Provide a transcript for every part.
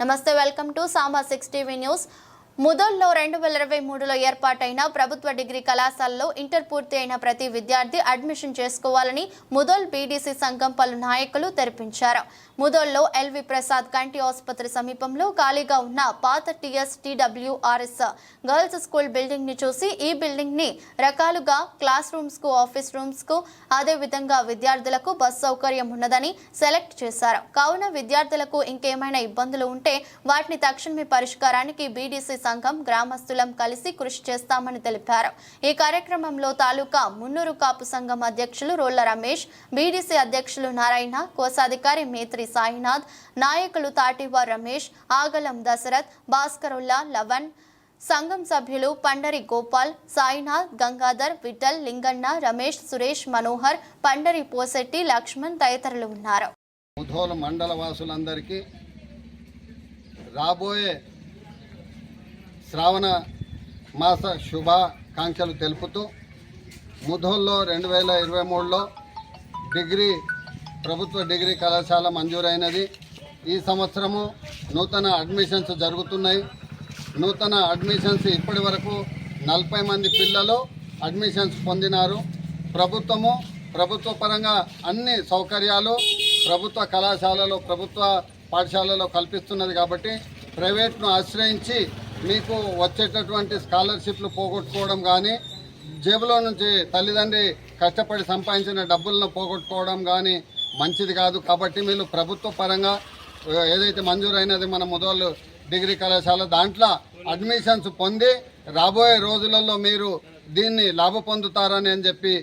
నమస్తే, welcome to సామా 6 TV news. ముదోల్లో 2023లో ఏర్పాటైన ప్రభుత్వ డిగ్రీ కళాశాలలో ఇంటర్ పూర్తి అయిన ప్రతి విద్యార్థి అడ్మిషన్ చేసుకోవాలని ముదోల్ బీడీసీ సంఘం పలు నాయకులు తెలిపించారు. ముదోల్లో ఎల్వి ప్రసాద్ కంటి ఆసుపత్రి సమీపంలో ఖాళీగా ఉన్న పాత TSTWRS గర్ల్స్ స్కూల్ బిల్డింగ్ ని చూసి ఈ బిల్డింగ్ ని రకాలుగా క్లాస్ రూమ్స్ కు, ఆఫీస్ రూమ్స్ కు, అదే విధంగా విద్యార్థులకు బస్ సౌకర్యం ఉన్నదని సెలెక్ట్ చేశారు. కావున విద్యార్థులకు ఇంకేమైనా ఇబ్బందులు ఉంటే వాటిని తక్షణమే పరిష్కారానికి బీడీసీ సంఘం గ్రామస్తులం కలిసి కృషి చేస్తామని తెలిపారు. ఈ కార్యక్రమంలో తాలూకా మున్నూరు కాపు సంఘం అధ్యక్షులు రోళ్ల రమేష్, బీడీసీ అధ్యక్షులు నారాయణ, కోశాధికారి మేత్రి సాయినాథ్, నాయకులు తాటివార్ రమేష్, ఆగలం దశరథ్, భాస్కరుల్లా, లవన్, సంఘం సభ్యులు పండరి గోపాల్, సాయినాథ్, గంగాధర్, విఠల్, లింగన్న, రమేష్, సురేష్, మనోహర్, పండరి పోసెట్టి, లక్ష్మణ్ తదితరులు ఉన్నారు. ముధోల్ మండల వాసులందరికీ రాబోయే శ్రావణ మాస శుభాకాంక్షలు తెలుపుతూ ముధోల్లో 2023లో ప్రభుత్వ డిగ్రీ కళాశాల మంజూరైనది. ఈ సంవత్సరము నూతన అడ్మిషన్స్ జరుగుతున్నాయి. నూతన అడ్మిషన్స్ ఇప్పటి వరకు 40 మంది పిల్లలు అడ్మిషన్స్ పొందినారు. ప్రభుత్వ పరంగా అన్ని సౌకర్యాలు ప్రభుత్వ కళాశాలలో, ప్రభుత్వ పాఠశాలలో కల్పిస్తున్నది. కాబట్టి ప్రైవేట్ను ఆశ్రయించి మీకు వచ్చేటటువంటి స్కాలర్షిప్లు పోగొట్టుకోవడం కానీ, జేబులో నుంచి తల్లిదండ్రి కష్టపడి సంపాదించిన డబ్బులను పోగొట్టుకోవడం కానీ మంచిది కాదు. కాబట్టి మీరు ప్రభుత్వ పరంగా ఏదైతే మంజూరైనది మన ముదోల్ డిగ్రీ కళాశాల, దాంట్లో అడ్మిషన్స్ పొంది రాబోయే రోజులలో మీరు దీన్ని లాభ పొందుతారని అని చెప్పి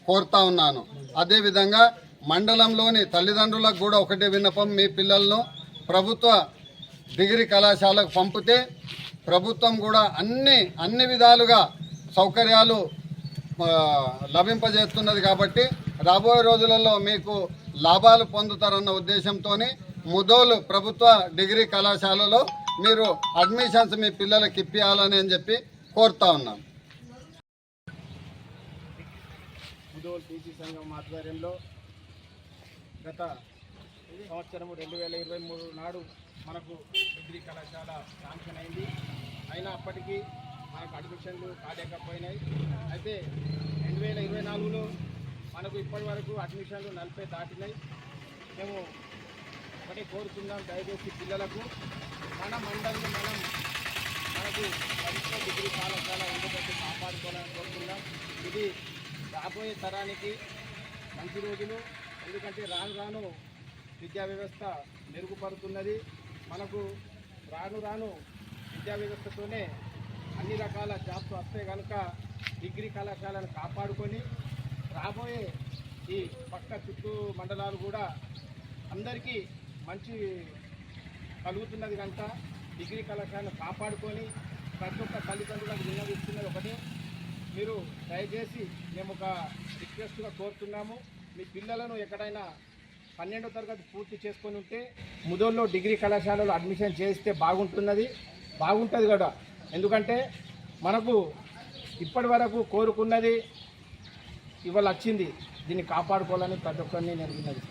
కోరుతా ఉన్నాను. అదేవిధంగా మండలంలోని తల్లిదండ్రులకు కూడా ఒకటే విన్నపం, మీ పిల్లలను ప్రభుత్వ డిగ్రీ కళాశాలకు పంపితే ప్రభుత్వం కూడా అన్ని విధాలుగా సౌకర్యాలు లభింపజేస్తున్నది. కాబట్టి రాబోయే రోజులలో మీకు లాభాలు పొందుతారన్న ఉద్దేశంతో ముదోల్ ప్రభుత్వ డిగ్రీ కళాశాలలో మీరు అడ్మిషన్స్ మీ పిల్లలకి ఇప్పించాలని అని చెప్పి కోరుతా ఉన్నాం. ముదోల్ బీసీ సంఘం ఆధ్వర్యంలో గత సంవత్సరం 2023 నాడు మనకు డిగ్రీ కళాశాల శాంక్షన్ అయింది. అయినా అప్పటికీ మనకు అడ్మిషన్లు కాలేకపోయినాయి. అయితే 2024లో మనకు ఇప్పటి వరకు అడ్మిషన్లు 40 దాటినాయి. మేము ఒకటే కోరుతున్నాం, దయచేసి పిల్లలకు మన మండలిని మనకు ప్రభుత్వ డిగ్రీ కళాశాల ఉండేటట్టు కాపాడుకోవాలని కోరుతున్నాం. ఇది రాబోయే తరానికి మంచి రోజులు. ఎందుకంటే రాను విద్యా వ్యవస్థ మెరుగుపడుతున్నది. మనకు రాను విద్యా వ్యవస్థతోనే అన్ని రకాల జాబ్స్ వస్తే కనుక డిగ్రీ కళాశాలను కాపాడుకొని రాబోయే ఈ పక్క చుట్టూ మండలాలు కూడా అందరికీ మంచి కలుగుతున్నది. కనుక డిగ్రీ కళాశాలను కాపాడుకొని ప్రతి ఒక్క తల్లిదండ్రులకు విన్నవిస్తున్నది ఒకటి, మీరు దయచేసి మేము ఒక రిక్వెస్ట్గా కోరుతున్నాము, మీ పిల్లలను ఎక్కడైనా 12వ తరగతి పూర్తి చేసుకొని ఉంటే ముదోల్లో డిగ్రీ కళాశాలలో అడ్మిషన్ చేస్తే బాగుంటుంది కూడా. ఎందుకంటే మనకు ఇప్పటి వరకు కోరుకున్నది ఇవాళ వచ్చింది. దీన్ని కాపాడుకోవాలని ప్రతి ఒక్కరిని నేను విన్నది.